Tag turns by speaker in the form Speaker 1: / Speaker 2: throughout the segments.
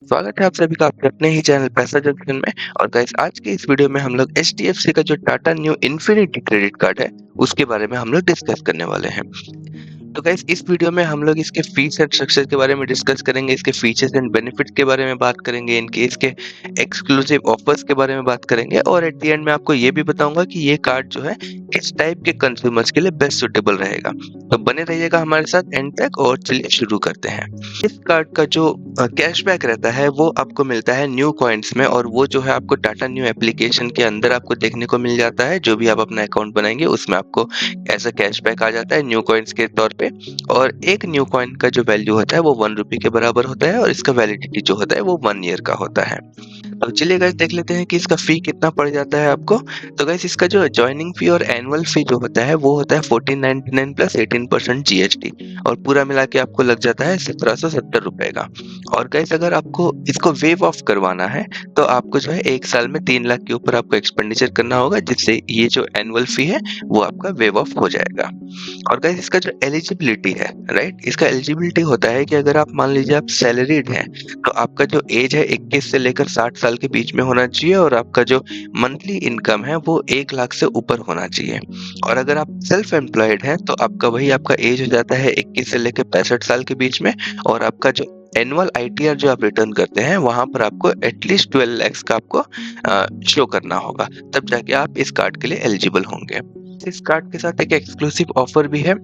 Speaker 1: स्वागत है आप सभी का आपके अपने ही चैनल पैसा जंक्शन में। और गाइस आज के इस वीडियो में हम लोग एचडीएफसी का जो Tata new infinity credit card है उसके बारे में हम लोग डिस्कस करने वाले हैं। तो गाइस इस वीडियो में हम लोग इसके फीस एंड स्ट्रक्चर के बारे में डिस्कस करेंगे, इसके फीचर्स एंड बेनिफिट्स के बारे में बात करेंगे, इनके इसके एक्सक्लूसिव ऑफर्स के बारे में बात करेंगे और एट द एंड में आपको ये भी बताऊंगा कि ये कार्ड जो है किस टाइप के कंज्यूमर्स के लिए बेस्ट सुटेबल रहेगा। तो बने रहिएगा हमारे साथ एंड तक और चलिए शुरू करते हैं। इस कार्ड का जो कैशबैक रहता है वो आपको मिलता है न्यू कॉइन्स में, और वो जो है आपको टाटा न्यू एप्लीकेशन के अंदर आपको देखने को मिल जाता है। जो भी आप अपना अकाउंट बनाएंगे उसमें आपको ऐसा कैशबैक आ जाता है न्यू कॉइन्स के तौर पे। और एक न्यू कॉइन का जो वैल्यू होता है वो 1 रुपए के बराबर होता है और इसका वैलिडिटी जो होता है वो 1 ईयर का होता है। अब चलिए गाइस देख लेते हैं कि इसका फी कितना पड़ जाता है आपको। तो गाइस इसका जो जॉइनिंग फी और एनुअल फी जो होता है वो होता है 1499 प्लस 18% जीएसटी, और पूरा मिला के आपको लग जाता है 1770 रुपए का। और गाइस अगर आपको इसको वेव ऑफ करवाना है तो आपको जो है 1 साल में 3 लाख के ऊपर आपको एक्सपेंडिचर करना होगा, जिससे ये जो एनुअल फी है वो आपका वेव ऑफ हो जाएगा। और गाइस इसका जो एलिजिबिलिटी है, राइट, इसका एलिजिबिलिटी होता है कि अगर आप मान लीजिए आप सैलरीड हैं तो आपका जो एज है 21 से लेकर 60 साल के बीच में होना चाहिए, और आपका जो मंथली इनकम है वो 1 लाख से ऊपर होना चाहिए। और अगर आप सेल्फ एम्प्लॉयड हैं तो आपका वही आपका एज हो जाता है 21 से लेकर 65 साल के बीच में, और आपका जो एनुअल आईटीआर जो आप रिटर्न करते हैं वहां पर आपको एटलीस्ट 12 लाख का आपको शो करना होगा, तब जाके आप इस कार्ड के लिए एलिजिबल होंगे। इस कार्ड के साथ एक एक्सक्लूसिव ऑफर भी है।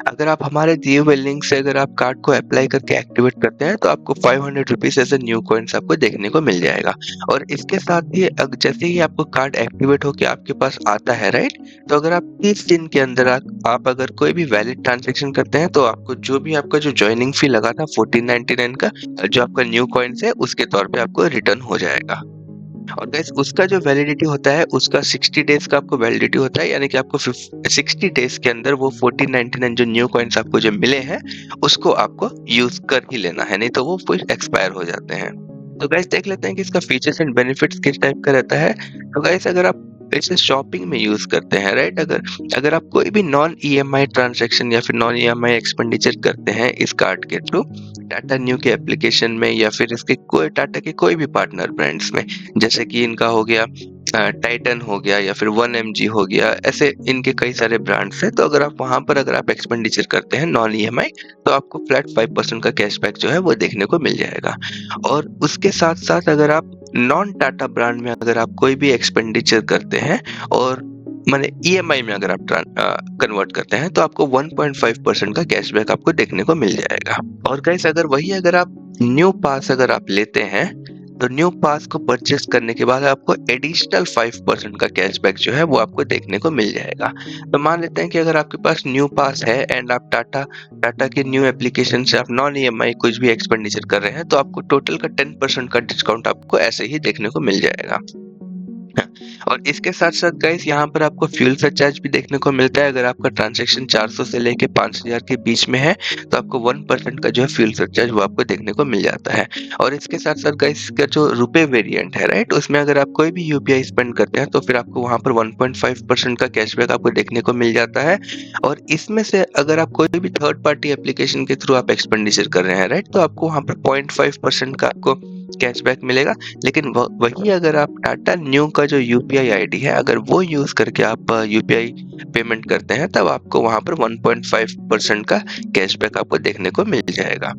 Speaker 1: अगर आप हमारे दिए हुए लिंक से अगर आप कार्ड को अप्लाई करके एक्टिवेट करते हैं तो आपको 500 रुपीज ऐसे न्यू कॉइन्स आपको देखने को मिल जाएगा। और इसके साथ ही जैसे ही आपको कार्ड एक्टिवेट होके आपके पास आता है, राइट, तो अगर आप 30 दिन के अंदर आप अगर कोई भी वैलिड ट्रांजेक्शन करते हैं तो आपको जो भी आपका जो ज्वाइनिंग फी लगा था 1499 का, जो आपका न्यू कॉइन्स है उसके तौर पे आपको रिटर्न हो जाएगा। और गाइस उसका जो वैलिडिटी होता है उसका 60 डेज का आपको वैलिडिटी होता है, यानी कि आपको 60 डेज के अंदर वो 1499 जो न्यू कॉइन्स आपको जो मिले हैं उसको आपको यूज कर ही लेना है, नहीं तो वो फिर एक्सपायर हो जाते हैं। तो गाइस देख लेते हैं कि इसका फीचर्स एंड बेनिफिट्स किस टाइप का रहता है। तो गाइस अगर आप इसे शॉपिंग में यूज करते हैं, राइट, अगर अगर आप कोई भी नॉन ईएमआई ट्रांजैक्शन या फिर नॉन ईएमआई एक्सपेंडिचर करते हैं इस कार्ड के थ्रू टाटा न्यू के एप्लीकेशन में या फिर इसके कोई टाटा के कोई भी पार्टनर ब्रांड्स में, जैसे कि इनका हो गया टाइटन हो गया या फिर 1mg हो गया, ऐसे इनके कई सारे ब्रांड्स हैं। तो अगर आप वहां पर अगर आप एक्सपेंडिचर करते हैं नॉन ईएमआई तो आपको फ्लैट 5% का कैशबैक जो है वो देखने को मिल जाएगा। और उसके साथ साथ अगर आप नॉन टाटा ब्रांड में अगर आप कोई भी एक्सपेंडिचर करते हैं और माने ईएमआई में अगर आप कन्वर्ट करते हैं तो आपको 1.5% का कैशबैक आपको देखने को मिल जाएगा। और गाइस अगर आप न्यू पास अगर आप लेते हैं तो न्यू पास को परचेस करने के बाद आपको एडिशनल 5% का कैशबैक जो है वो आपको देखने को मिल जाएगा। तो मान लेते हैं कि अगर आपके पास न्यू पास है एंड आप टाटा टाटा के न्यू एप्लीकेशन से आप नॉन ईएमआई कुछ भी एक्सपेंडिचर कर रहे हैं तो आपको टोटल का 10% का डिस्काउंट आपको ऐसे ही देखने को मिल जाएगा। और इसके साथ साथ गाइस यहाँ पर आपको फ्यूल सरचार्ज भी देखने को मिलता है। अगर आपका ट्रांजैक्शन 400 से लेके 5000 के बीच में है तो आपको 1% का जो है फ्यूल सरचार्ज वो आपको देखने को मिल जाता है। और इसके साथ साथ गाइस का जो रुपए वेरिएंट है, राइट, उसमें अगर आप कोई भी यूपीआई स्पेंड करते हैं तो फिर आपको वहां पर 1.5% का कैशबैक आपको देखने को मिल जाता है। और इसमें से अगर आप कोई भी थर्ड पार्टी एप्लीकेशन के थ्रू आप एक्सपेंडिचर कर रहे हैं, राइट, तो आपको वहां पर 0.5% का आपको कैशबैक मिलेगा। लेकिन वही अगर आप टाटा न्यू का जो यूपीआई आईडी है अगर वो यूज करके आप यूपीआई पेमेंट करते हैं तब आपको वहां पर 1.5% का कैशबैक आपको देखने को मिल जाएगा।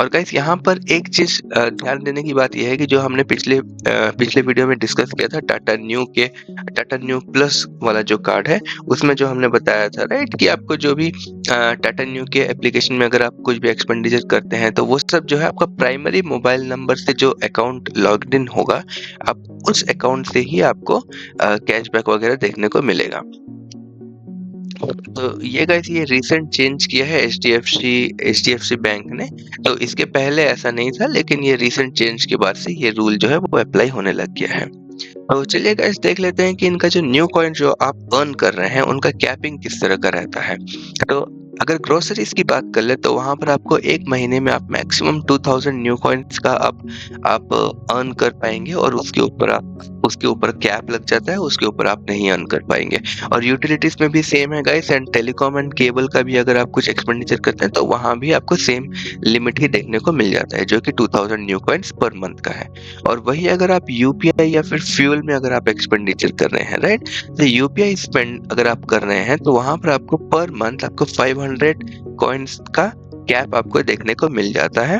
Speaker 1: और गाइस यहाँ पर एक चीज ध्यान देने की बात यह है कि जो हमने पिछले वीडियो में डिस्कस किया था टाटा न्यू प्लस वाला जो कार्ड है उसमें जो हमने बताया था, राइट, कि आपको जो भी टाटा न्यू के एप्लीकेशन में अगर आप कुछ भी एक्सपेंडिचर करते हैं तो वो सब जो है आपका प्राइमरी मोबाइल नंबर से जो अकाउंट लॉग्ड इन होगा आप उस अकाउंट से ही आपको कैशबैक वगैरह देखने को मिलेगा। तो ये गाइस ये रिसेंट चेंज किया है एचडीएफसी बैंक ने। तो इसके पहले ऐसा नहीं था, लेकिन ये रिसेंट चेंज के बाद से ये रूल जो है वो अप्लाई होने लग गया है। तो चलिए गाइस देख लेते हैं कि इनका जो न्यू कॉइन जो आप अर्न कर रहे हैं उनका कैपिंग किस तरह का रहता है। तो अगर ग्रोसरीज की बात कर ले तो वहाँ पर आपको 1 महीने में आप मैक्सिमम 2000 न्यू कॉइन्स का आप अर्न कर पाएँगे और उसके ऊपर कैप लग जाता है, उसके ऊपर आप नहीं अर्न कर पाएँगे। और यूटिलिटीज़ में भी सेम है guys, and telecom and cable का भी अगर आप कुछ एक्सपेंडिचर करते हैं तो वहाँ भी आपको सेम लिमिट ही देखने को मिल जाता है, जो कि 2000 न्यू कॉइन्स पर मंथ का है। और वही अगर आप यूपीआई या फिर फ्यूल में अगर आप एक्सपेंडिचर कर रहे हैं, राइट? तो यूपीआई स्पेंड अगर आप कर रहे हैं तो वहाँ पर आपको पर मंथ आपको 500 कॉइन्स का कैप आपको देखने को मिल जाता है,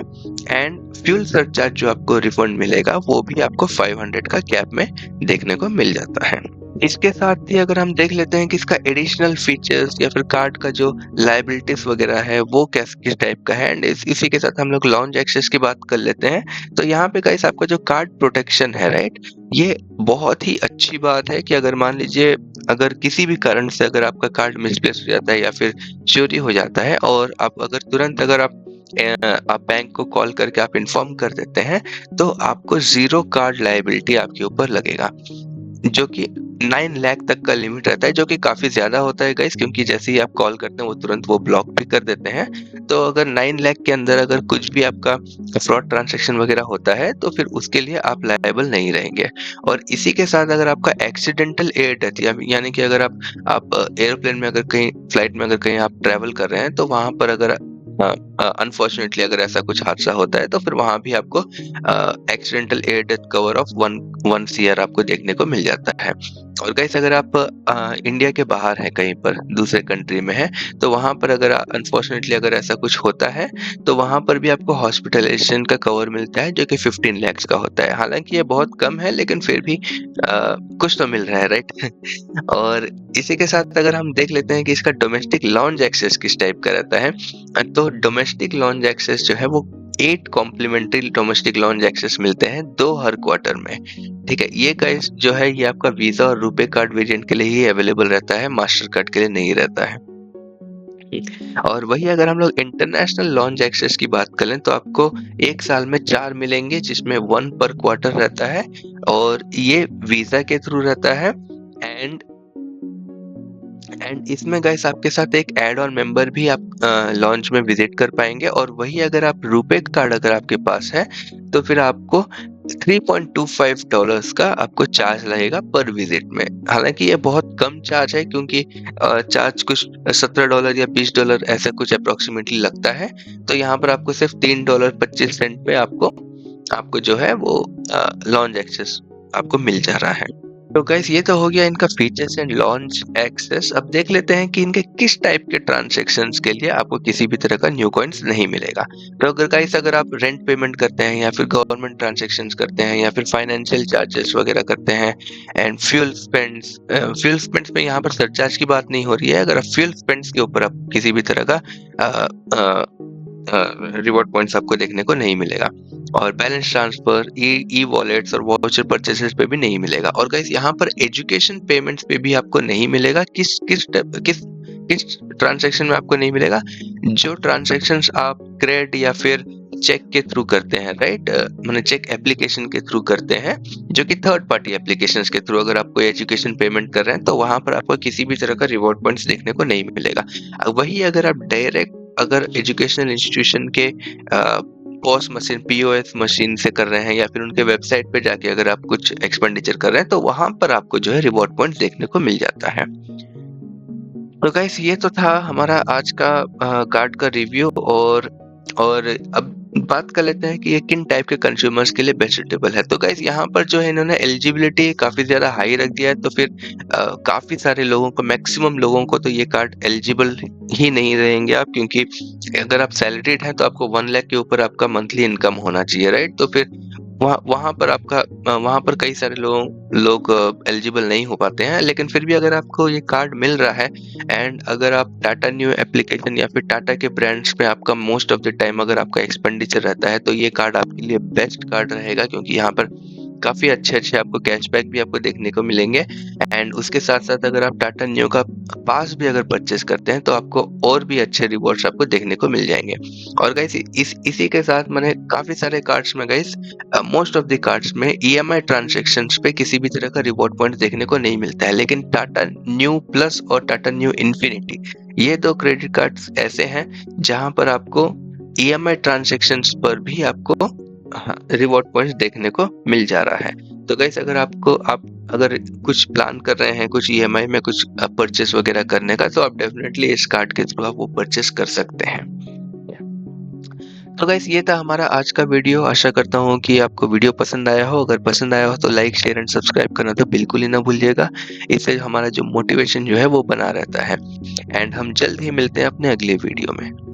Speaker 1: एंड फ्यूल सरचार्ज जो आपको रिफंड मिलेगा वो भी आपको 500 का कैप में देखने को मिल जाता है। इसके साथ ही अगर हम देख लेते हैं कि इसका एडिशनल फीचर्स या फिर कार्ड का जो लायबिलिटीज वगैरह है वो किस टाइप का है, एंड इसी के साथ हम लोग लॉन्च एक्सेस की बात कर लेते हैं। तो यहाँ पे गाइस आपका जो कार्ड प्रोटेक्शन है, राइट, ये बहुत ही अच्छी बात है कि अगर मान लीजिए अगर किसी भी कारण से अगर आपका कार्ड मिसप्लेस हो जाता है या फिर चोरी हो जाता है, और आप अगर तुरंत अगर आप बैंक को कॉल करके आप इन्फॉर्म कर देते हैं तो आपको 0 कार्ड लायबिलिटी आपके ऊपर लगेगा, जो कि 9 लाख तक का लिमिट रहता है, जो कि काफ़ी ज़्यादा होता है गाइस, क्योंकि जैसे ही आप कॉल करते हैं वो तुरंत वो ब्लॉक भी कर देते हैं। तो अगर 9 लाख के अंदर अगर कुछ भी आपका फ्रॉड ट्रांज़ैक्शन वग़ैरह होता है तो फिर उसके लिए आप लायबल नहीं रहेंगे। और इसी के साथ अगर आपका एक्सीडेंटल एयर डेथ यानी कि अगर आप एयरप्लेन में अगर कहीं फ्लाइट में अगर कहीं आप ट्रैवल कर रहे हैं तो वहाँ पर अगर अनफॉर्चुनेटली अगर ऐसा कुछ हादसा होता है तो फिर वहाँ भी आपको accidental air death cover of 1 CR आपको देखने को मिल जाता है। और गाइस अगर आप इंडिया के बाहर हैं, कहीं पर दूसरे कंट्री में हैं, तो वहाँ पर अगर अनफॉर्चुनेटली अगर ऐसा कुछ होता है तो वहाँ पर भी आपको हॉस्पिटलाइजेशन का कवर मिलता है, जो कि 15 लाख का होता है। हालाँकि ये बहुत कम है लेकिन फिर भी कुछ तो मिल रहा है, राइट? और इसी के साथ अगर हम देख लेते हैं कि इसका डोमेस्टिक लाउंज एक्सेस किस टाइप का रहता है, तो डोमेस्टिक लाउंज एक्सेस जो है वो 8 कॉम्प्लीमेंट्री डोमेस्टिक लाउंज एक्सेस मिलते हैं 2 हर क्वार्टर में। ठीक है, ये गाइस जो है ये आपका वीजा और रुपे कार्ड वेरिएंट के लिए ही अवेलेबल रहता है, मास्टर कार्ड के लिए नहीं रहता है। और वही अगर हम लोग इंटरनेशनल लॉन्च एक्सेस की बात करें तो आपको 1 साल में 4 मिलेंगे, जिसमें 1 पर क्वार्टर रहता है, और ये वीजा के थ्रू रहता है। एंड इसमें गाइस आपके साथ एक ऐड ऑन मेंबर भी आप लॉन्च में विजिट कर पाएंगे। और वही अगर आप रुपे कार्ड अगर आपके पास है तो फिर आपको $3.25 का आपको चार्ज लगेगा पर विजिट में। हालांकि ये बहुत कम चार्ज है, क्योंकि चार्ज कुछ $17 या $20 ऐसा कुछ अप्रोक्सीमेटली लगता है। तो यहाँ पर आपको सिर्फ $3.25 पे आपको जो है वो लॉन्च एक्सेस आपको मिल जा रहा है। तो गाइस ये तो हो गया इनका फीचर्स एंड लॉन्च एक्सेस। अब देख लेते हैं कि इनके किस टाइप के ट्रांजैक्शंस के लिए आपको किसी भी तरह का न्यू कॉइन्स नहीं मिलेगा। तो अगर आप रेंट पेमेंट करते हैं या फिर गवर्नमेंट ट्रांजैक्शंस करते हैं या फिर फाइनेंशियल चार्जेस वगैरह करते हैं, एंड फ्यूल स्पेंड्स में यहाँ पर सरचार्ज की बात नहीं हो रही है। अगर आप फ्यूल स्पेंड्स के ऊपर आप किसी भी तरह का रिवॉर्ड पॉइंट्स आपको देखने को नहीं मिलेगा, और बैलेंस ट्रांसफर, ई वॉलेट्स और वाउचर परचेसेस पे भी नहीं मिलेगा। और गाइस यहाँ पर एजुकेशन पेमेंट्स पे भी आपको नहीं मिलेगा। किस ट्रांजैक्शन में आपको नहीं मिलेगा? जो ट्रांजैक्शंस आप क्रेडिट या फिर चेक के थ्रू करते हैं, राइट, माने चेक एप्लीकेशन के थ्रू करते हैं, जो कि थर्ड पार्टी एप्लीकेशंस के थ्रू अगर आप कोई एजुकेशन पेमेंट कर रहे हैं तो वहां पर आपको किसी भी तरह का रिवॉर्ड पॉइंट्स देखने को नहीं मिलेगा। वही अगर आप डायरेक्ट अगर एजुकेशनल इंस्टीट्यूशन के पॉस मशीन पीओएस मशीन से कर रहे हैं या फिर उनके वेबसाइट पे जाके अगर आप कुछ एक्सपेंडिचर कर रहे हैं तो वहां पर आपको जो है रिवॉर्ड पॉइंट्स देखने को मिल जाता है। तो गाइस ये तो था हमारा आज का कार्ड का रिव्यू। और अब बात कर लेते हैं कि ये किन टाइप के कंज्यूमर्स के लिए बेस्ट सूटेबल है। तो गाइस यहाँ पर जो है इन्होंने एलिजिबिलिटी काफी ज्यादा हाई रख दिया है, तो फिर काफी सारे लोगों को, मैक्सिमम लोगों को तो ये कार्ड एलिजिबल ही नहीं रहेंगे आप, क्योंकि अगर आप सैलरीड हैं तो आपको 1 लाख के ऊपर आपका मंथली इनकम होना चाहिए, राइट? तो फिर वहाँ पर कई सारे लोग एलिजिबल नहीं हो पाते हैं। लेकिन फिर भी अगर आपको ये कार्ड मिल रहा है, एंड अगर आप टाटा न्यू एप्लीकेशन या फिर टाटा के ब्रांड्स पे आपका मोस्ट ऑफ द टाइम अगर आपका एक्सपेंडिचर रहता है तो ये कार्ड आपके लिए बेस्ट कार्ड रहेगा, क्योंकि यहाँ पर काफ़ी अच्छे-अच्छे आपको कैशबैक भी आपको देखने को मिलेंगे एंड उसके साथ-साथ अगर आप टाटा न्यू का पास भी अगर परचेज़ करते हैं तो आपको और भी अच्छे रिवॉर्ड्स आपको देखने को मिल जाएँगे। और गाइस इसी के साथ मैंने काफ़ी सारे कार्ड्स में guys most of the cards में ईएमआई ट्रांज़ैक्शंस पे किसी भी तरह का रिवॉर्ड पॉइंट देखने को नहीं मिलता है। लेकिन टाटा न्यू प्लस और टाटा न्यू इन्फिनिटी ये 2 क्रेडिट कार्ड्स ऐसे हैं जहाँ पर आपको ईएमआई ट्रांज़ैक्शंस पर भी आपको हाँ, रिवॉर्ड पॉइंट्स देखने को मिल जा रहा है। तो गाइस अगर आप अगर कुछ प्लान कर रहे हैं, कुछ ईएमआई में कुछ परचेज़ वगैरह करने का, तो आप डेफ़िनेटली इस कार्ड के थ्रू आप वो परचेज़ कर सकते हैं। तो गाइस ये था हमारा आज का वीडियो। आशा करता हूँ कि आपको वीडियो पसंद आया हो। अगर पसंद आया हो तो लाइक, शेयर एंड सब्सक्राइब करना तो बिल्कुल ही ना भूलिएगा। इससे हमारा जो मोटिवेशन जो है वो बना रहता है। एंड हम जल्द ही मिलते हैं अपने अगले वीडियो में।